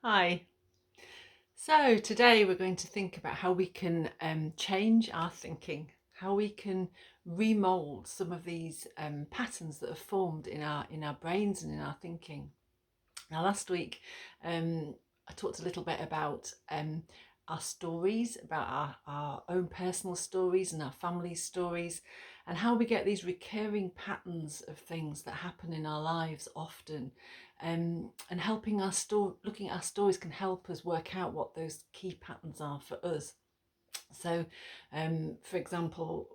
Hi. So today we're going to think about how we can change our thinking, how we can remold some of these patterns that are formed in our brains and in our thinking. Now, last week I talked a little bit about our stories, about our own personal stories and our family stories, and how we get these recurring patterns of things that happen in our lives often. And helping looking at our stories can help us work out what those key patterns are for us. So, for example,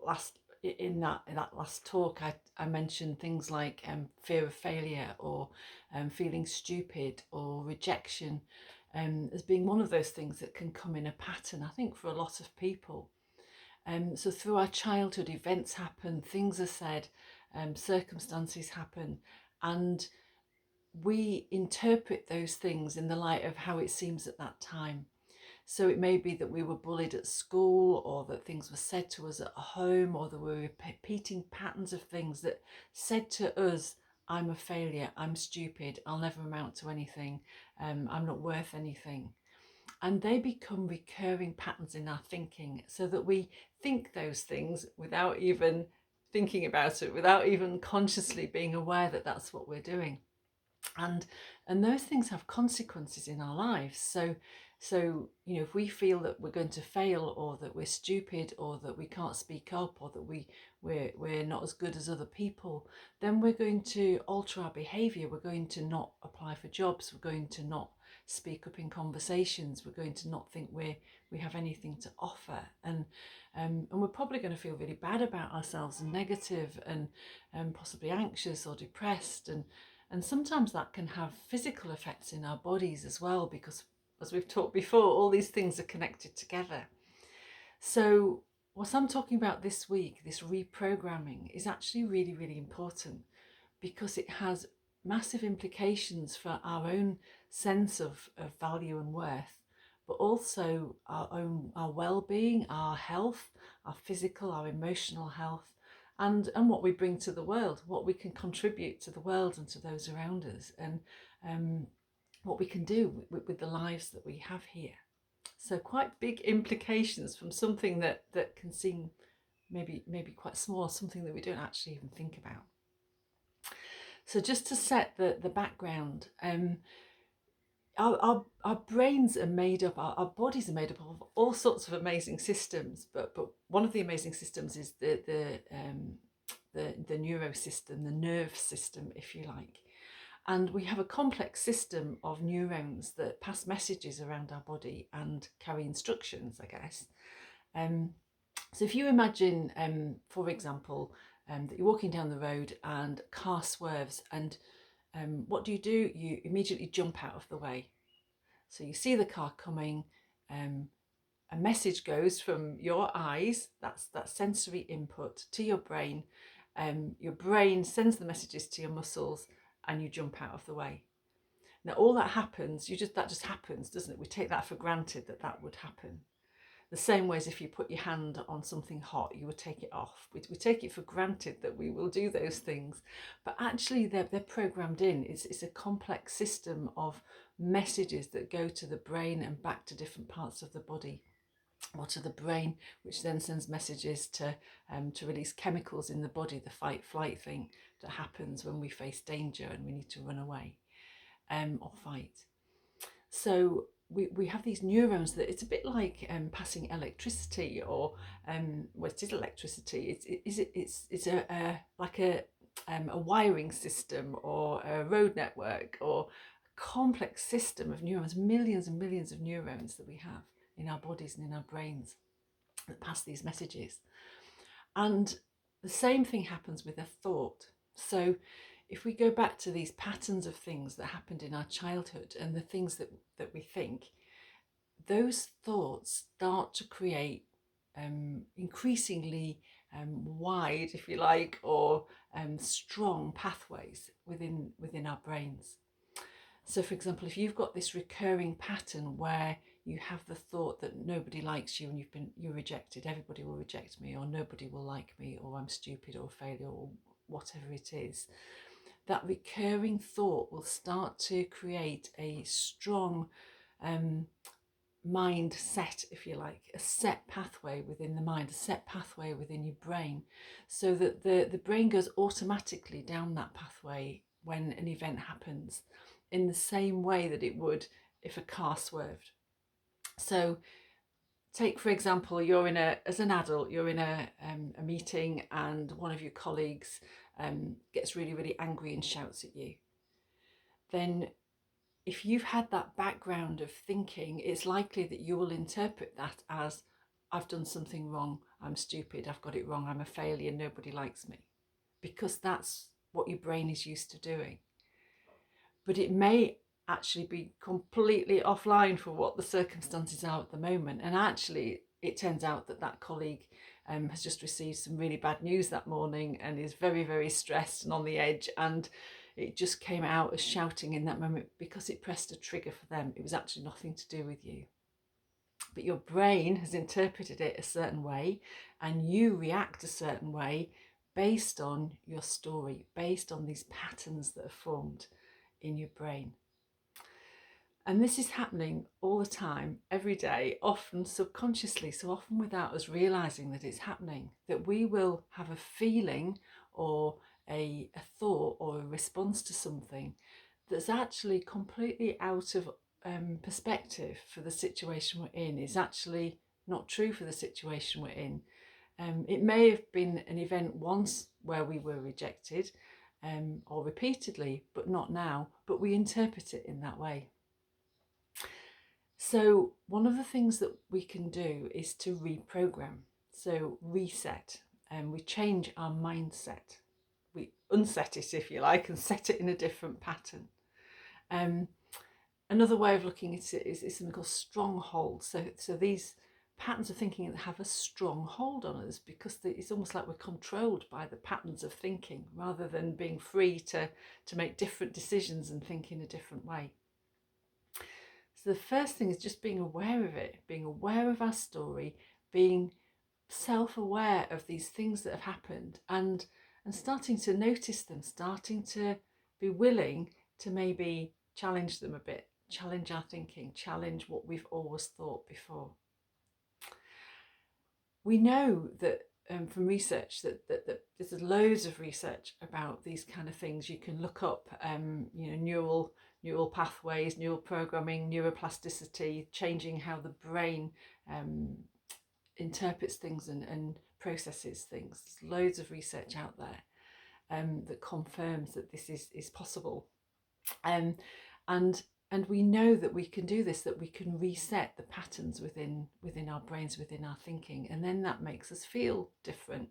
in that last talk, I mentioned things like fear of failure or feeling stupid or rejection as being one of those things that can come in a pattern, I think, for a lot of people. So through our childhood, events happen, things are said, circumstances happen, and we interpret those things in the light of how it seems at that time. So it may be that we were bullied at school, or that things were said to us at home, or that we were repeating patterns of things that said to us, I'm a failure, I'm stupid, I'll never amount to anything, I'm not worth anything. And they become recurring patterns in our thinking, so that we think those things without even thinking about it, without even consciously being aware that that's what we're doing. And those things have consequences in our lives. So if we feel that we're going to fail, or that we're stupid, or that we can't speak up, or that we're not as good as other people, then we're going to alter our behavior. We're going to not apply for jobs, we're going to not speak up in conversations, we're going to not think we have anything to offer, and we're probably going to feel really bad about ourselves, and negative, and possibly anxious or depressed. And sometimes that can have physical effects in our bodies as well, because, as we've talked before, all these things are connected together. So, what I'm talking about this week, this reprogramming, is actually really, really important, because it has massive implications for our own sense of value and worth, but also our well-being, our health, our physical, our emotional health, and what we bring to the world, what we can contribute to the world and to those around us, and what we can do with the lives that we have here. So quite big implications from something that can seem maybe quite small, something that we don't actually even think about. So just to set the background, our brains are made up, our bodies are made up of all sorts of amazing systems, but one of the amazing systems is the neurosystem, the nerve system, if you like. And we have a complex system of neurons that pass messages around our body and carry instructions, I guess. So if you imagine, for example, that you're walking down the road and a car swerves, and what do? You immediately jump out of the way. So you see the car coming, a message goes from your eyes, that's that sensory input, to your brain. Your brain sends the messages to your muscles, and you jump out of the way. Now all that happens, that just happens, doesn't it? We take that for granted, that would happen. The same way as if you put your hand on something hot, you would take it off. We take it for granted that we will do those things, but actually they're programmed in. It's a complex system of messages that go to the brain and back to different parts of the body, or to the brain, which then sends messages to release chemicals in the body, the fight flight thing that happens when we face danger and we need to run away or fight. So we have these neurons that it's a bit like passing electricity, or well, it is electricity. It's like a wiring system, or a road network, or a complex system of neurons, millions and millions of neurons that we have in our bodies and in our brains that pass these messages. And the same thing happens with a thought. So if we go back to these patterns of things that happened in our childhood and the things that we think, those thoughts start to create increasingly wide, if you like, or strong pathways within our brains. So, for example, if you've got this recurring pattern where you have the thought that nobody likes you, and you're rejected, everybody will reject me, or nobody will like me, or I'm stupid, or a failure, or whatever it is, that recurring thought will start to create a strong mindset, if you like, a set pathway within the mind, a set pathway within your brain, so that the brain goes automatically down that pathway when an event happens, in the same way that it would if a car swerved. So take, for example, as an adult, you're in a meeting and one of your colleagues gets really, really angry and shouts at you. Then if you've had that background of thinking, it's likely that you will interpret that as, I've done something wrong, I'm stupid, I've got it wrong, I'm a failure, nobody likes me, because that's what your brain is used to doing. But it may actually be completely offline for what the circumstances are at the moment. And actually, it turns out that that colleague has just received some really bad news that morning and is very, very stressed and on the edge. And it just came out as shouting in that moment because it pressed a trigger for them. It was actually nothing to do with you. But your brain has interpreted it a certain way, and you react a certain way based on your story, based on these patterns that are formed in your brain. And this is happening all the time, every day, often subconsciously, so often without us realizing that it's happening, that we will have a feeling or a thought or a response to something that's actually completely out of perspective for the situation we're in, is actually not true for the situation we're in. It may have been an event once where we were rejected, or repeatedly, but not now, but we interpret it in that way. So one of the things that we can do is to reprogram, so reset, and we change our mindset. We unset it, if you like, and set it in a different pattern. Another way of looking at it is something called stronghold. So these patterns of thinking that have a strong hold on us, because it's almost like we're controlled by the patterns of thinking rather than being free to make different decisions and think in a different way. So the first thing is just being aware of it, being aware of our story, being self-aware of these things that have happened, and starting to notice them, starting to be willing to maybe challenge them a bit, challenge our thinking, challenge what we've always thought before. We know that from research that there's loads of research about these kind of things. You can look up neural pathways, neural programming, neuroplasticity, changing how the brain interprets things and processes things. There's loads of research out there that confirms that this is possible. And we know that we can do this, that we can reset the patterns within our brains, within our thinking, and then that makes us feel different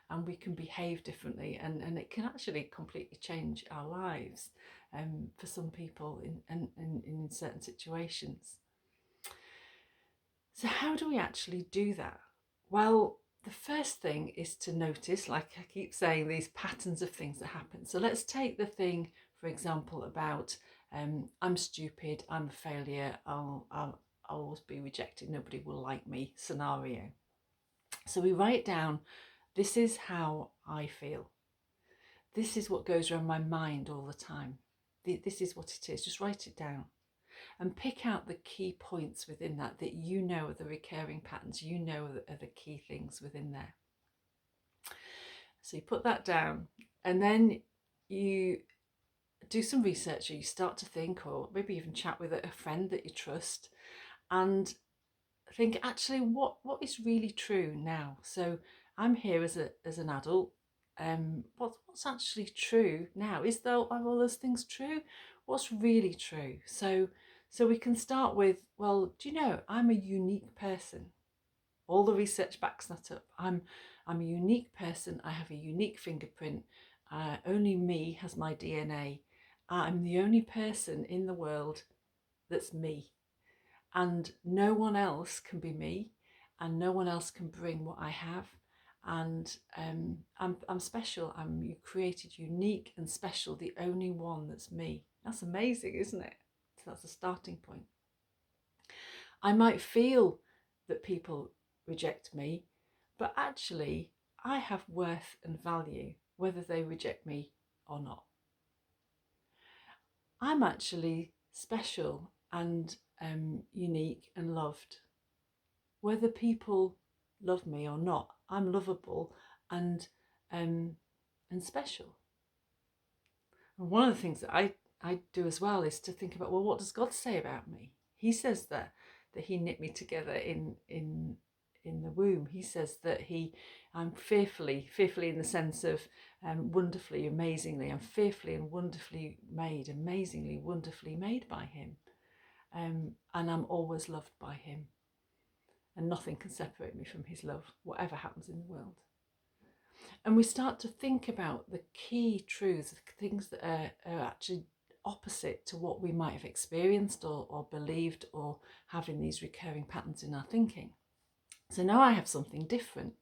and we can behave differently, and it can actually completely change our lives for some people in certain situations. So how do we actually do that? Well, the first thing is to notice, like I keep saying, these patterns of things that happen. So let's take the thing, for example, about I'm stupid, I'm a failure, I'll always be rejected, nobody will like me scenario. So we write down, this is how I feel. This is what goes around my mind all the time. This is what it is. Just write it down and pick out the key points within that you know are the recurring patterns, you know are the key things within there. So you put that down, and then you do some research, or you start to think, or maybe even chat with a friend that you trust, and think, actually, what is really true now? So I'm here as an adult. What's actually true now? Are all those things true? What's really true? So we can start with, well, do you know, I'm a unique person. All the research backs that up. I'm a unique person. I have a unique fingerprint. Only me has my DNA. I'm the only person in the world that's me. And no one else can be me, and no one else can bring what I have. And I'm special. I'm created unique and special, the only one that's me. That's amazing, isn't it? So that's a starting point. I might feel that people reject me, but actually I have worth and value, whether they reject me or not. I'm actually special, and unique and loved. Whether people love me or not, I'm lovable and special. And one of the things that I do as well is to think about, well, what does God say about me? He says that he knit me together in the womb. He says that I'm fearfully in the sense of wonderfully, amazingly. I'm fearfully and wonderfully made, amazingly, wonderfully made by him. And I'm always loved by him. And nothing can separate me from his love, whatever happens in the world. And we start to think about the key truths, things that are actually opposite to what we might have experienced or believed or having these recurring patterns in our thinking. So now I have something different.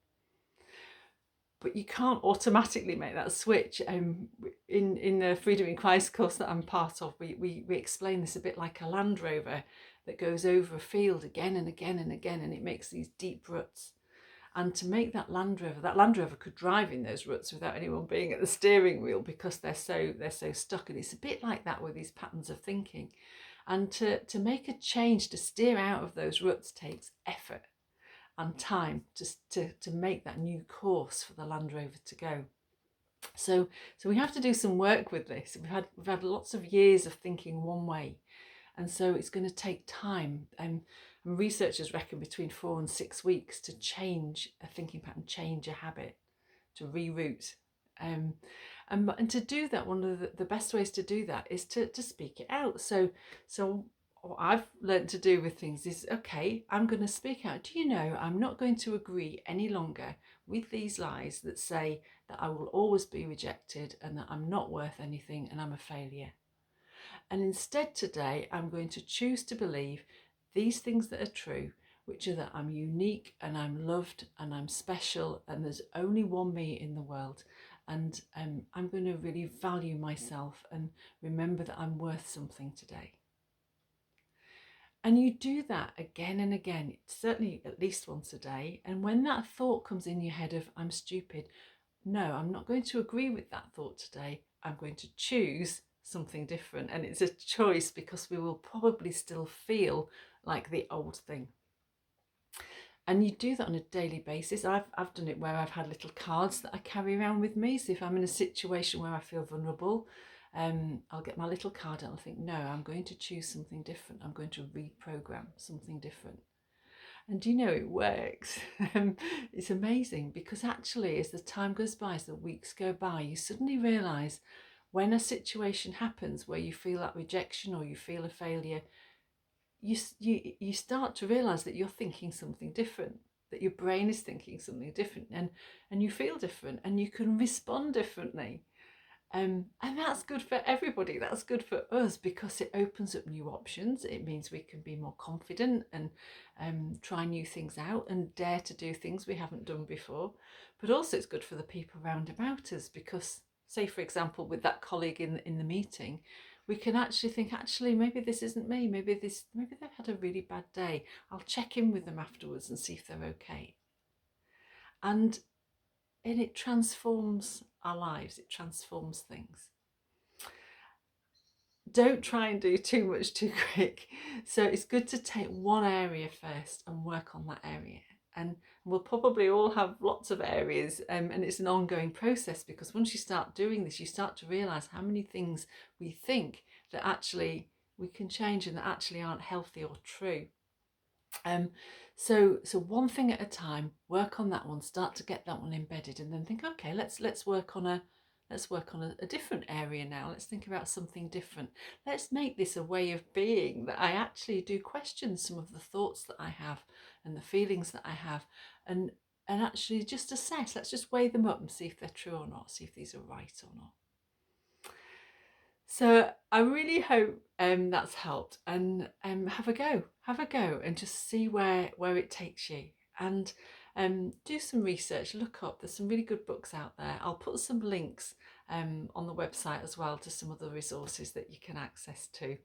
But you can't automatically make that switch. In the Freedom in Christ course that I'm part of, we explain this a bit like a Land Rover that goes over a field again and again and again, and it makes these deep ruts. And to make that Land Rover could drive in those ruts without anyone being at the steering wheel because they're so stuck. And it's a bit like that with these patterns of thinking. And to make a change, to steer out of those ruts takes effort and time to make that new course for the Land Rover to go. So we have to do some work with this. We've had lots of years of thinking one way. And so it's going to take time. And researchers reckon between 4 and 6 weeks to change a thinking pattern, change a habit, to reroute. And to do that, one of the best ways to do that is to speak it out. So what I've learned to do with things is, okay, I'm going to speak out. Do you know, I'm not going to agree any longer with these lies that say that I will always be rejected and that I'm not worth anything and I'm a failure. And instead today, I'm going to choose to believe these things that are true, which are that I'm unique and I'm loved and I'm special and there's only one me in the world. And I'm going to really value myself and remember that I'm worth something today. And you do that again and again, certainly at least once a day. And when that thought comes in your head of, I'm stupid, no, I'm not going to agree with that thought today. I'm going to choose something different. And it's a choice because we will probably still feel like the old thing. And you do that on a daily basis. I've done it where I've had little cards that I carry around with me. So if I'm in a situation where I feel vulnerable, I'll get my little card and I'll think, no, I'm going to choose something different. I'm going to reprogram something different. And do you know, it works. It's amazing because actually as the time goes by, as the weeks go by, you suddenly realise when a situation happens where you feel that rejection or you feel a failure, you start to realise that you're thinking something different, that your brain is thinking something different, and you feel different and you can respond differently. And that's good for everybody. That's good for us because it opens up new options. It means we can be more confident and try new things out and dare to do things we haven't done before. But also it's good for the people round about us because, say, for example, with that colleague in the meeting, we can actually think, actually, maybe this isn't me. Maybe they've had a really bad day. I'll check in with them afterwards and see if they're okay. And it transforms our lives, it transforms things. Don't try and do too much too quick. So it's good to take one area first and work on that area. And we'll probably all have lots of areas, and it's an ongoing process because once you start doing this, you start to realise how many things we think that actually we can change and that actually aren't healthy or true. So one thing at a time, work on that one, start to get that one embedded, and then think, okay, let's work on a different area now. Let's think about something different. Let's make this a way of being that I actually do question some of the thoughts that I have and the feelings that I have, and actually just assess. Let's just weigh them up and see if they're true or not, see if these are right or not. So I really hope that's helped, and have a go and just see where it takes you, and do some research, look up. There's some really good books out there. I'll put some links on the website as well to some other resources that you can access to.